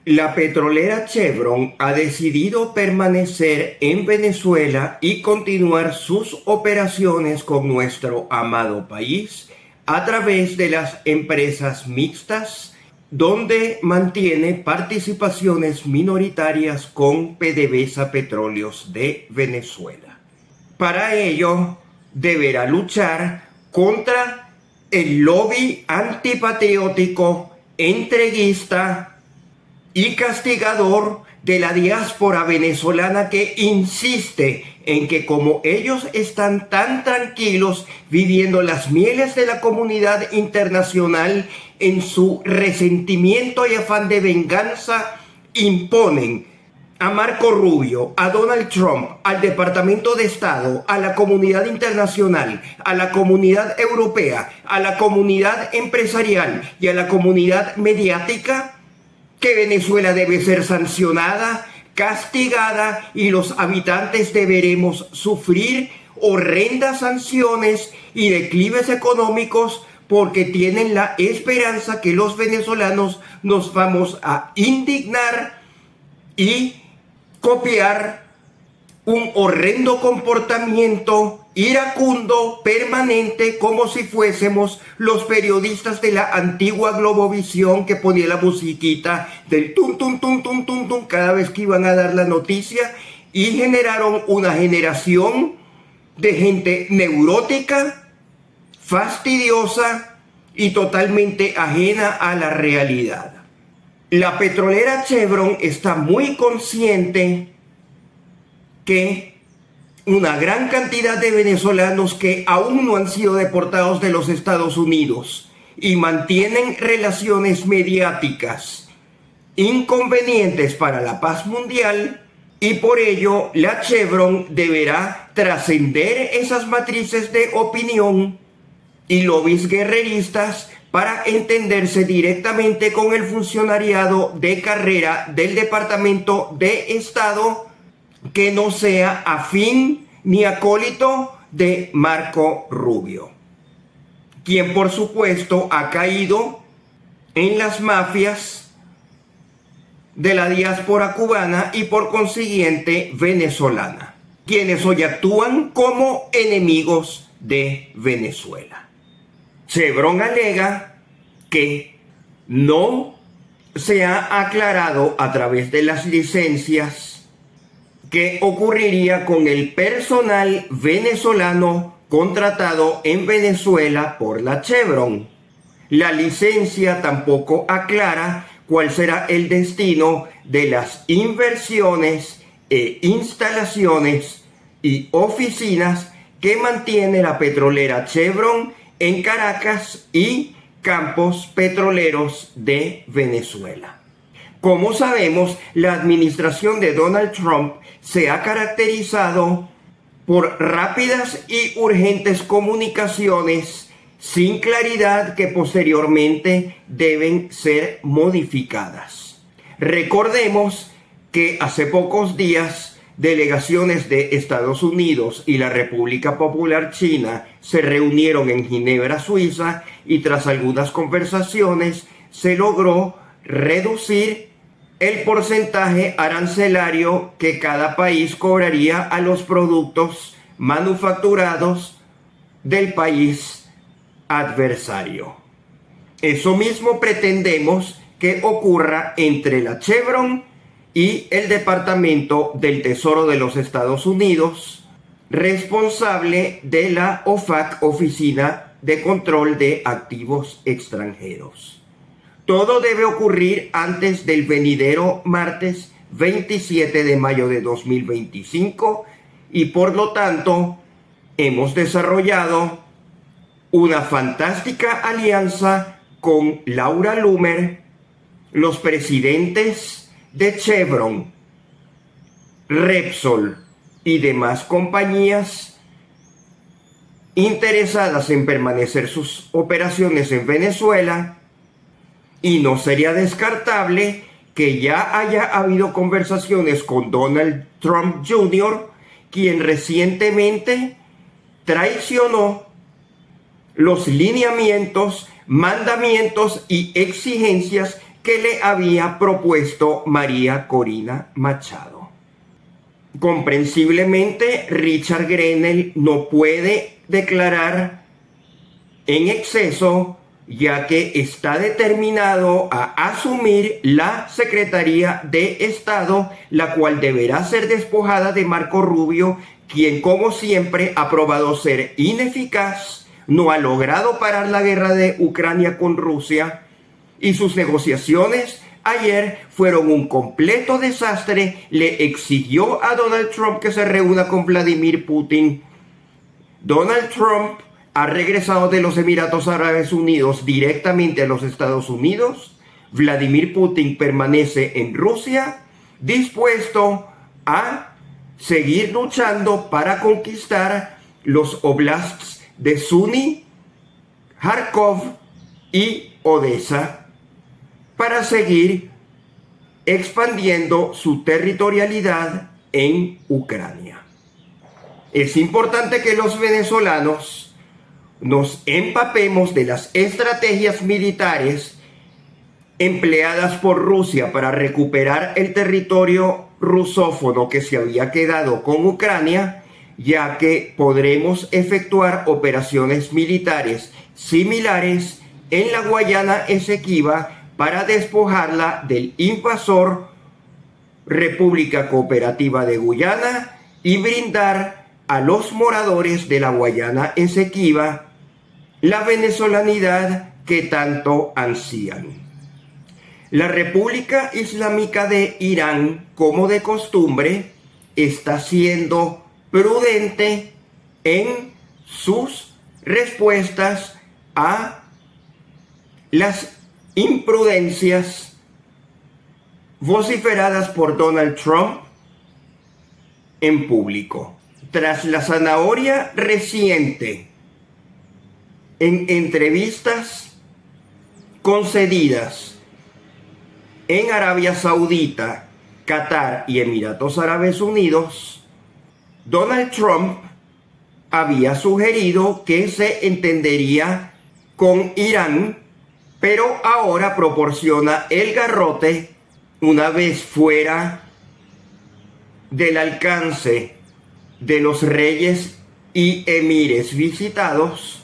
La petrolera Chevron ha decidido permanecer en Venezuela y continuar sus operaciones con nuestro amado país a través de las empresas mixtas, donde mantiene participaciones minoritarias con PDVSA Petróleos de Venezuela. Para ello, deberá luchar contra el lobby antipatriótico, entreguista y castigador de la diáspora venezolana, que insiste en que como ellos están tan tranquilos viviendo las mieles de la comunidad internacional, en su resentimiento y afán de venganza imponen a Marco Rubio, a Donald Trump, al Departamento de Estado, a la comunidad internacional, a la comunidad europea, a la comunidad empresarial y a la comunidad mediática que Venezuela debe ser sancionada, castigada, y los habitantes deberemos sufrir horrendas sanciones y declives económicos, porque tienen la esperanza que los venezolanos nos vamos a indignar y copiar un horrendo comportamiento iracundo, permanente, como si fuésemos los periodistas de la antigua Globovisión, que ponía la musiquita del tum tum tum tum tum tum cada vez que iban a dar la noticia, y generaron una generación de gente neurótica, fastidiosa y totalmente ajena a la realidad. La petrolera Chevron está muy consciente que una gran cantidad de venezolanos que aún no han sido deportados de los Estados Unidos y mantienen relaciones mediáticas inconvenientes para la paz mundial, y por ello la Chevron deberá trascender esas matrices de opinión y lobbies guerreristas para entenderse directamente con el funcionariado de carrera del Departamento de Estado, que no sea afín ni acólito de Marco Rubio, quien por supuesto ha caído en las mafias de la diáspora cubana y por consiguiente venezolana, quienes hoy actúan como enemigos de Venezuela. Chevron alega que no se ha aclarado a través de las licencias qué ocurriría con el personal venezolano contratado en Venezuela por la Chevron. La licencia tampoco aclara cuál será el destino de las inversiones e instalaciones y oficinas que mantiene la petrolera Chevron en Caracas y campos petroleros de Venezuela. Como sabemos, la administración de Donald Trump se ha caracterizado por rápidas y urgentes comunicaciones sin claridad, que posteriormente deben ser modificadas. Recordemos que hace pocos días delegaciones de Estados Unidos y la República Popular China se reunieron en Ginebra, Suiza, y tras algunas conversaciones se logró reducir el porcentaje arancelario que cada país cobraría a los productos manufacturados del país adversario. Eso mismo pretendemos que ocurra entre la Chevron y el Departamento del Tesoro de los Estados Unidos, responsable de la OFAC, Oficina de Control de Activos Extranjeros. Todo debe ocurrir antes del venidero martes 27 de mayo de 2025, y por lo tanto hemos desarrollado una fantástica alianza con Laura Loomer, los presidentes de Chevron, Repsol y demás compañías interesadas en permanecer sus operaciones en Venezuela, y no sería descartable que ya haya habido conversaciones con Donald Trump Jr., quien recientemente traicionó los lineamientos, mandamientos y exigencias que le había propuesto María Corina Machado. Comprensiblemente, Richard Grenell no puede declarar en exceso, ya que está determinado a asumir la Secretaría de Estado, la cual deberá ser despojada de Marco Rubio, quien, como siempre, ha probado ser ineficaz, no ha logrado parar la guerra de Ucrania con Rusia, y sus negociaciones ayer fueron un completo desastre. Le exigió a Donald Trump que se reúna con Vladimir Putin. Donald Trump ha regresado de los Emiratos Árabes Unidos directamente a los Estados Unidos. Vladimir Putin permanece en Rusia, dispuesto a seguir luchando para conquistar los oblasts de Sumy, Kharkov y Odessa, para seguir expandiendo su territorialidad en Ucrania. Es importante que los venezolanos nos empapemos de las estrategias militares empleadas por Rusia para recuperar el territorio rusófono que se había quedado con Ucrania, ya que podremos efectuar operaciones militares similares en la Guayana Esequiba para despojarla del invasor República Cooperativa de Guyana y brindar a los moradores de la Guayana Esequiba la venezolanidad que tanto ansían. La República Islámica de Irán, como de costumbre, está siendo prudente en sus respuestas a las imprudencias vociferadas por Donald Trump en público. Tras la zanahoria reciente en entrevistas concedidas en Arabia Saudita, Qatar y Emiratos Árabes Unidos, Donald Trump había sugerido que se entendería con Irán, pero ahora proporciona el garrote una vez fuera del alcance de los reyes y emires visitados,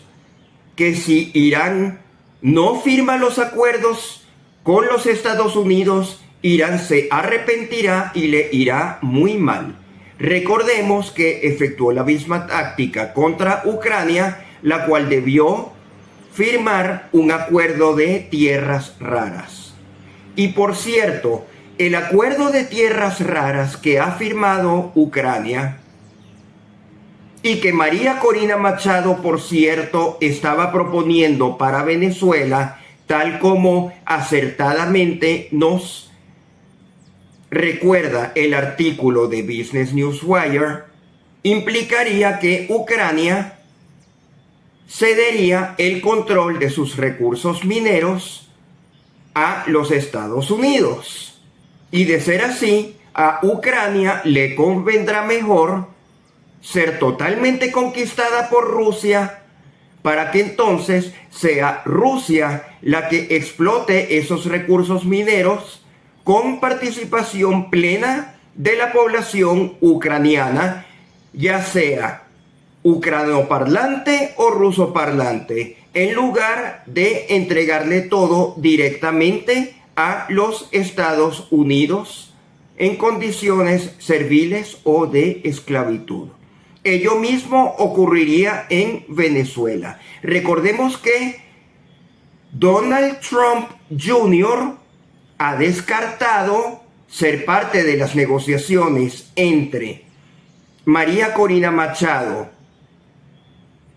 que si Irán no firma los acuerdos con los Estados Unidos, Irán se arrepentirá y le irá muy mal. Recordemos que efectuó la misma táctica contra Ucrania, la cual debió firmar un acuerdo de tierras raras. Y por cierto, el acuerdo de tierras raras que ha firmado Ucrania y que María Corina Machado, por cierto, estaba proponiendo para Venezuela, tal como acertadamente nos recuerda el artículo de Business Newswire, implicaría que Ucrania cedería el control de sus recursos mineros a los Estados Unidos. Y de ser así, a Ucrania le convendrá mejor ser totalmente conquistada por Rusia, para que entonces sea Rusia la que explote esos recursos mineros con participación plena de la población ucraniana, ya sea ucranoparlante o rusoparlante, en lugar de entregarle todo directamente a los Estados Unidos en condiciones serviles o de esclavitud. Ello mismo ocurriría en Venezuela. Recordemos que Donald Trump Jr. ha descartado ser parte de las negociaciones entre María Corina Machado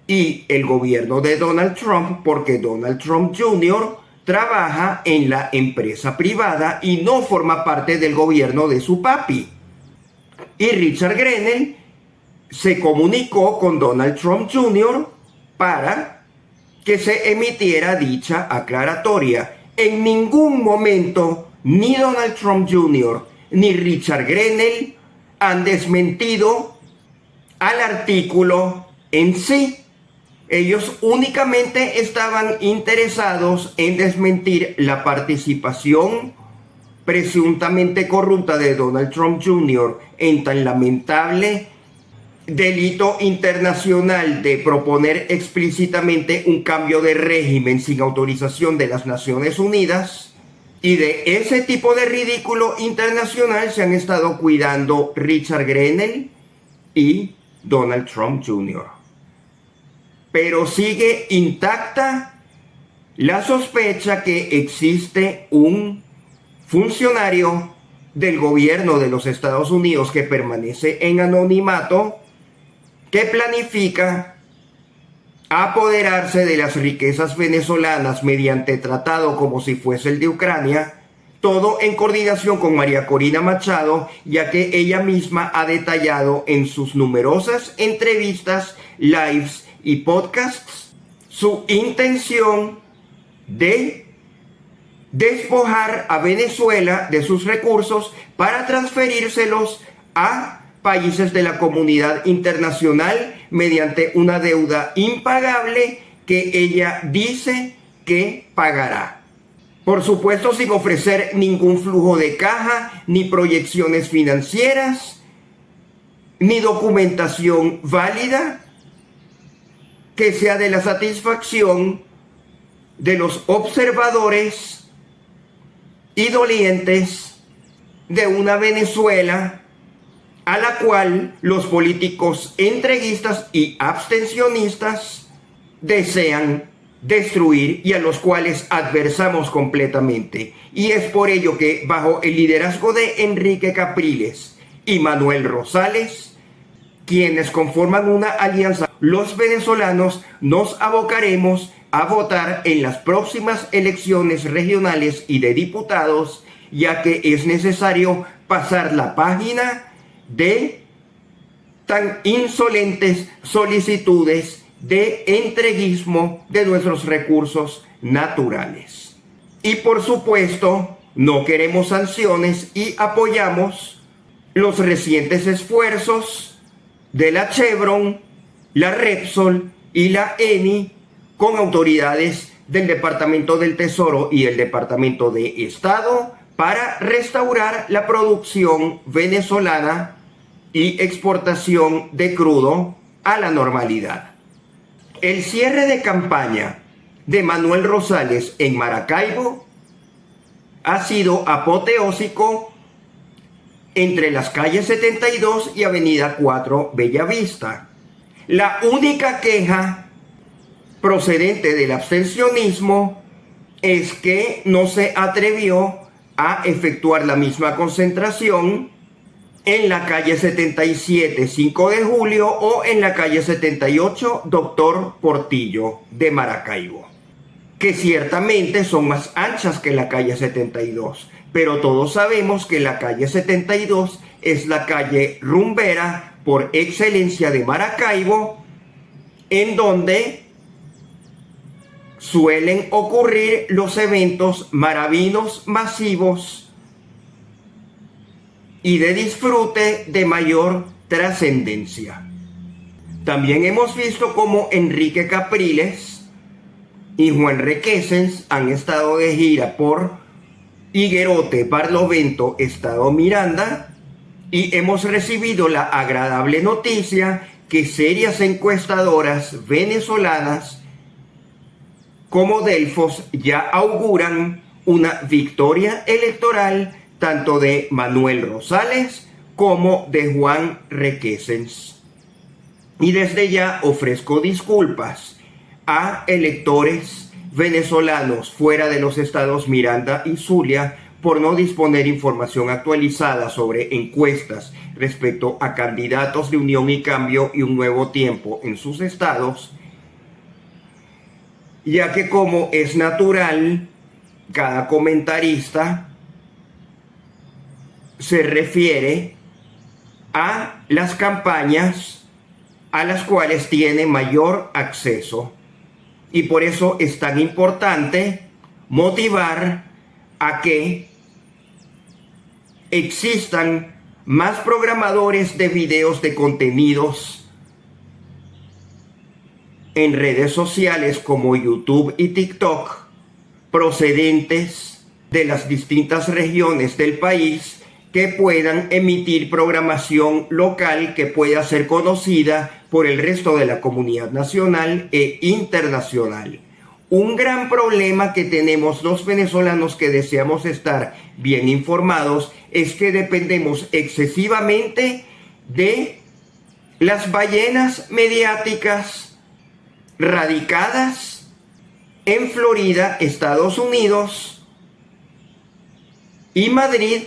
y el gobierno de Donald Trump, porque Donald Trump Jr. trabaja en la empresa privada y no forma parte del gobierno de su papi. Y Richard Grenell se comunicó con Donald Trump Jr. para que se emitiera dicha aclaratoria. En ningún momento ni Donald Trump Jr. ni Richard Grenell han desmentido al artículo en sí. Ellos únicamente estaban interesados en desmentir la participación presuntamente corrupta de Donald Trump Jr. en tan lamentable delito internacional de proponer explícitamente un cambio de régimen sin autorización de las Naciones Unidas. Y de ese tipo de ridículo internacional se han estado cuidando Richard Grenell y Donald Trump Jr. Pero sigue intacta la sospecha que existe un funcionario del gobierno de los Estados Unidos que permanece en anonimato, que planifica apoderarse de las riquezas venezolanas mediante tratado como si fuese el de Ucrania, todo en coordinación con María Corina Machado, ya que ella misma ha detallado en sus numerosas entrevistas, lives y podcasts su intención de despojar a Venezuela de sus recursos para transferírselos a países de la comunidad internacional mediante una deuda impagable que ella dice que pagará. Por supuesto, sin ofrecer ningún flujo de caja, ni proyecciones financieras, ni documentación válida que sea de la satisfacción de los observadores y dolientes de una Venezuela a la cual los políticos entreguistas y abstencionistas desean destruir y a los cuales adversamos completamente. Y es por ello que bajo el liderazgo de Enrique Capriles y Manuel Rosales, quienes conforman una alianza, los venezolanos nos abocaremos a votar en las próximas elecciones regionales y de diputados, ya que es necesario pasar la página de tan insolentes solicitudes de entreguismo de nuestros recursos naturales. Y por supuesto, no queremos sanciones y apoyamos los recientes esfuerzos de la Chevron, la Repsol y la Eni con autoridades del Departamento del Tesoro y el Departamento de Estado para restaurar la producción venezolana y exportación de crudo a la normalidad. El cierre de campaña de Manuel Rosales en Maracaibo ha sido apoteósico entre las calles 72 y Avenida 4 Bellavista. La única queja procedente del abstencionismo es que no se atrevió a efectuar la misma concentración en la calle 77, 5 de julio o en la calle 78, Doctor Portillo de Maracaibo, que ciertamente son más anchas que la calle 72, pero todos sabemos que la calle 72 es la calle rumbera por excelencia de Maracaibo, en donde suelen ocurrir los eventos maravinos masivos y de disfrute de mayor trascendencia. También hemos visto cómo Enrique Capriles y Juan Requesens han estado de gira por Higuerote, Barlovento, Estado Miranda, y hemos recibido la agradable noticia que serias encuestadoras venezolanas como Delfos ya auguran una victoria electoral tanto de Manuel Rosales como de Juan Requesens. Y desde ya ofrezco disculpas a electores venezolanos fuera de los estados Miranda y Zulia por no disponer información actualizada sobre encuestas respecto a candidatos de Unión y Cambio y Un Nuevo Tiempo en sus estados, ya que, como es natural, cada comentarista se refiere a las campañas a las cuales tiene mayor acceso, y por eso es tan importante motivar a que existan más programadores de videos de contenidos en redes sociales como YouTube y TikTok, procedentes de las distintas regiones del país, que puedan emitir programación local que pueda ser conocida por el resto de la comunidad nacional e internacional. Un gran problema que tenemos los venezolanos que deseamos estar bien informados es que dependemos excesivamente de las ballenas mediáticas radicadas en Florida, Estados Unidos y Madrid,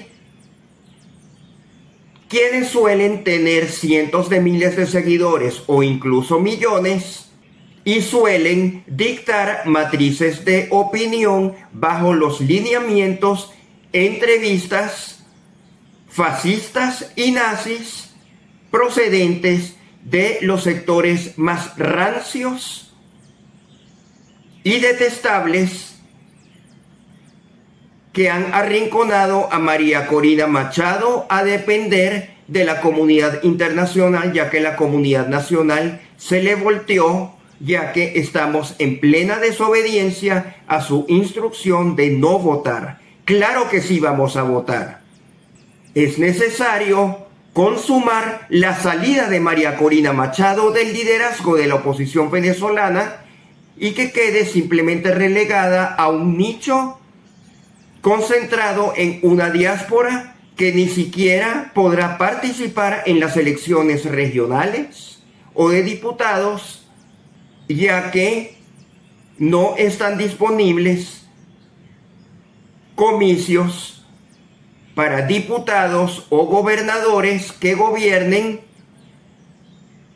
quienes suelen tener cientos de miles de seguidores o incluso millones y suelen dictar matrices de opinión bajo los lineamientos, entrevistas fascistas y nazis procedentes de los sectores más rancios y detestables que han arrinconado a María Corina Machado a depender de la comunidad internacional, ya que la comunidad nacional se le volteó, ya que estamos en plena desobediencia a su instrucción de no votar. Claro que sí vamos a votar. Es necesario consumar la salida de María Corina Machado del liderazgo de la oposición venezolana y que quede simplemente relegada a un nicho concentrado en una diáspora que ni siquiera podrá participar en las elecciones regionales o de diputados, ya que no están disponibles comicios para diputados o gobernadores que gobiernen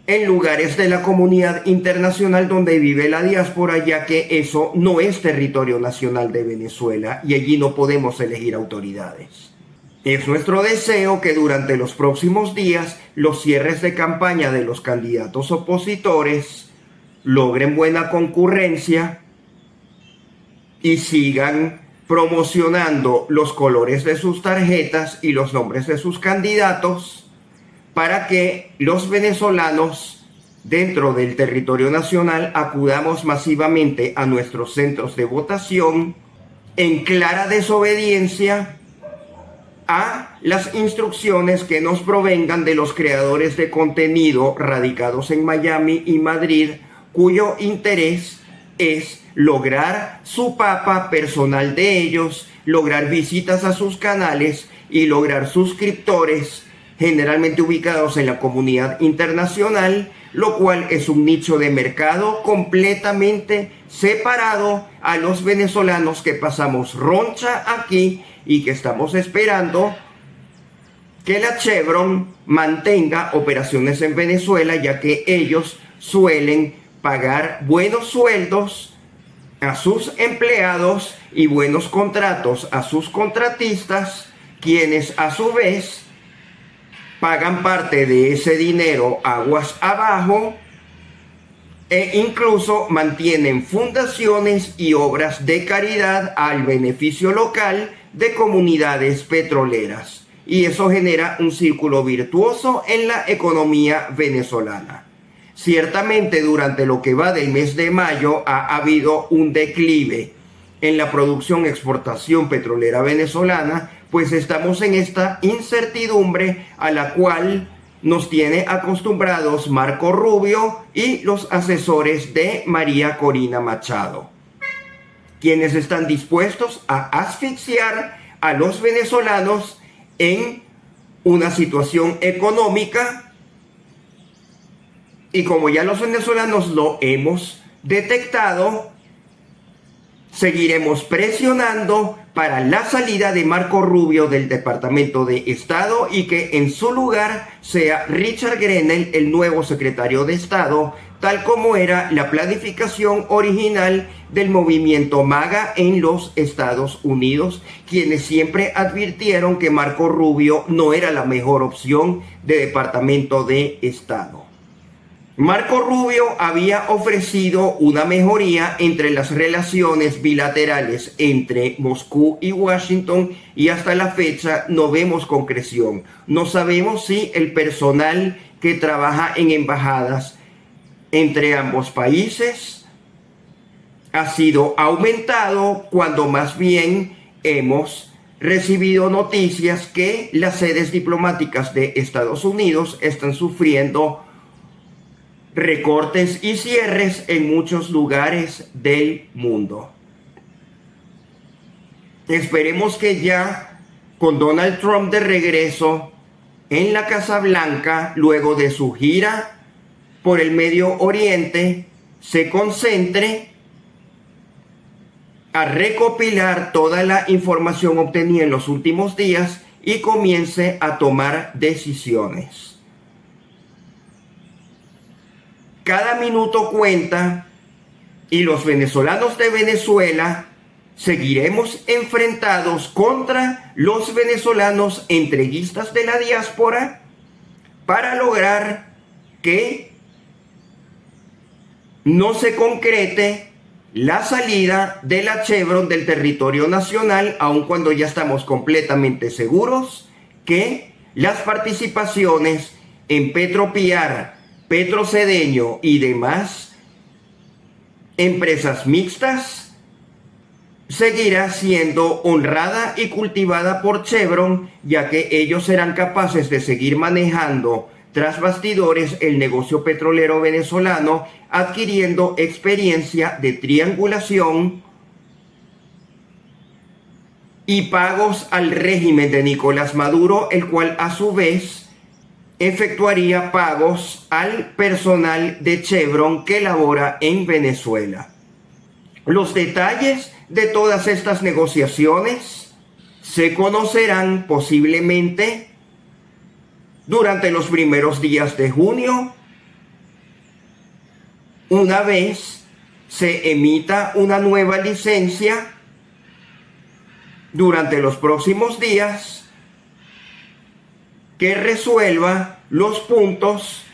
en lugares de la comunidad internacional donde vive la diáspora, ya que eso no es territorio nacional de Venezuela y allí no podemos elegir autoridades. Es nuestro deseo que durante los próximos días los cierres de campaña de los candidatos opositores logren buena concurrencia y sigan promocionando los colores de sus tarjetas y los nombres de sus candidatos, para que los venezolanos dentro del territorio nacional acudamos masivamente a nuestros centros de votación en clara desobediencia a las instrucciones que nos provengan de los creadores de contenido radicados en Miami y Madrid, cuyo interés es lograr su papa personal de ellos, lograr visitas a sus canales y lograr suscriptores generalmente ubicados en la comunidad internacional, lo cual es un nicho de mercado completamente separado a los venezolanos que pasamos roncha aquí y que estamos esperando que la Chevron mantenga operaciones en Venezuela, ya que ellos suelen pagar buenos sueldos a sus empleados y buenos contratos a sus contratistas, quienes a su vez pagan parte de ese dinero aguas abajo e incluso mantienen fundaciones y obras de caridad al beneficio local de comunidades petroleras. Y eso genera un círculo virtuoso en la economía venezolana. Ciertamente durante lo que va del mes de mayo ha habido un declive en la producción-exportación petrolera venezolana, pues estamos en esta incertidumbre a la cual nos tiene acostumbrados Marco Rubio y los asesores de María Corina Machado, quienes están dispuestos a asfixiar a los venezolanos en una situación económica, y como ya los venezolanos lo hemos detectado, seguiremos presionando para la salida de Marco Rubio del Departamento de Estado y que en su lugar sea Richard Grenell el nuevo secretario de Estado, tal como era la planificación original del movimiento MAGA en los Estados Unidos, quienes siempre advirtieron que Marco Rubio no era la mejor opción de Departamento de Estado. Marco Rubio había ofrecido una mejoría entre las relaciones bilaterales entre Moscú y Washington y hasta la fecha no vemos concreción. No sabemos si el personal que trabaja en embajadas entre ambos países ha sido aumentado, cuando más bien hemos recibido noticias que las sedes diplomáticas de Estados Unidos están sufriendo recortes y cierres en muchos lugares del mundo. Esperemos que ya con Donald Trump de regreso en la Casa Blanca, luego de su gira por el Medio Oriente, se concentre a recopilar toda la información obtenida en los últimos días y comience a tomar decisiones. Cada minuto cuenta y los venezolanos de Venezuela seguiremos enfrentados contra los venezolanos entreguistas de la diáspora para lograr que no se concrete la salida de la Chevron del territorio nacional, aun cuando ya estamos completamente seguros que las participaciones en Petropiar, Petrocedeño y demás empresas mixtas seguirá siendo honrada y cultivada por Chevron, ya que ellos serán capaces de seguir manejando tras bastidores el negocio petrolero venezolano, adquiriendo experiencia de triangulación y pagos al régimen de Nicolás Maduro, el cual a su vez efectuaría pagos al personal de Chevron que labora en Venezuela. Los detalles de todas estas negociaciones se conocerán posiblemente durante los primeros días de junio, una vez se emita una nueva licencia. Durante los próximos días, que resuelva los puntos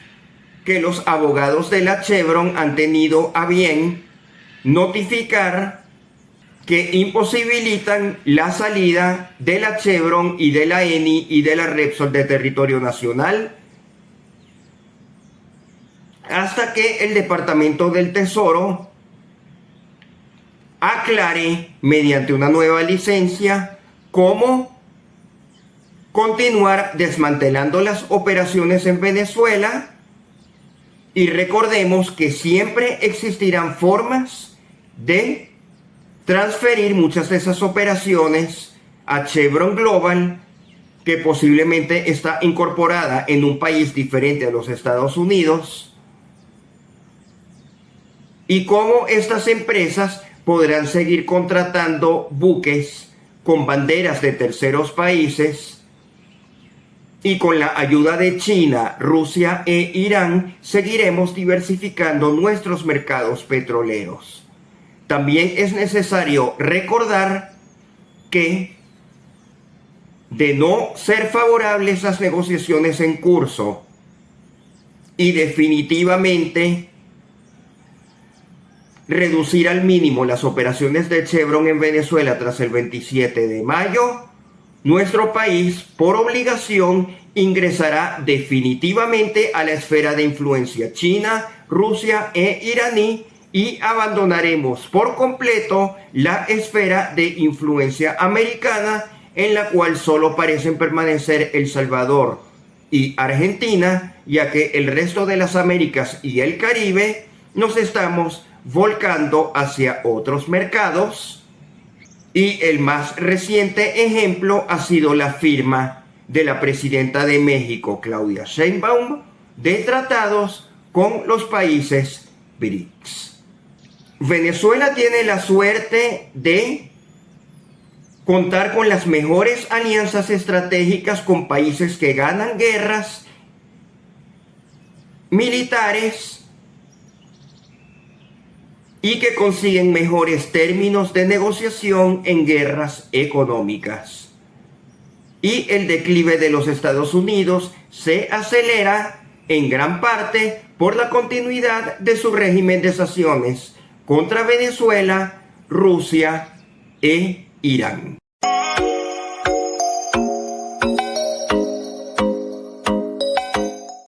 que los abogados de la Chevron han tenido a bien notificar, que imposibilitan la salida de la Chevron y de la Eni y de la Repsol de territorio nacional, hasta que el Departamento del Tesoro aclare mediante una nueva licencia cómo continuar desmantelando las operaciones en Venezuela. Y recordemos que siempre existirán formas de transferir muchas de esas operaciones a Chevron Global, que posiblemente está incorporada en un país diferente a los Estados Unidos, y cómo estas empresas podrán seguir contratando buques con banderas de terceros países, y con la ayuda de China, Rusia e Irán seguiremos diversificando nuestros mercados petroleros. También es necesario recordar que, de no ser favorables las negociaciones en curso y definitivamente reducir al mínimo las operaciones de Chevron en Venezuela tras el 27 de mayo, nuestro país, por obligación, ingresará definitivamente a la esfera de influencia china, Rusia e iraní, y abandonaremos por completo la esfera de influencia americana, en la cual solo parecen permanecer El Salvador y Argentina, ya que el resto de las Américas y el Caribe nos estamos volcando hacia otros mercados. Y el más reciente ejemplo ha sido la firma de la presidenta de México, Claudia Sheinbaum, de tratados con los países BRICS. Venezuela tiene la suerte de contar con las mejores alianzas estratégicas con países que ganan guerras militares y que consiguen mejores términos de negociación en guerras económicas. Y el declive de los Estados Unidos se acelera en gran parte por la continuidad de su régimen de sanciones contra Venezuela, Rusia e Irán.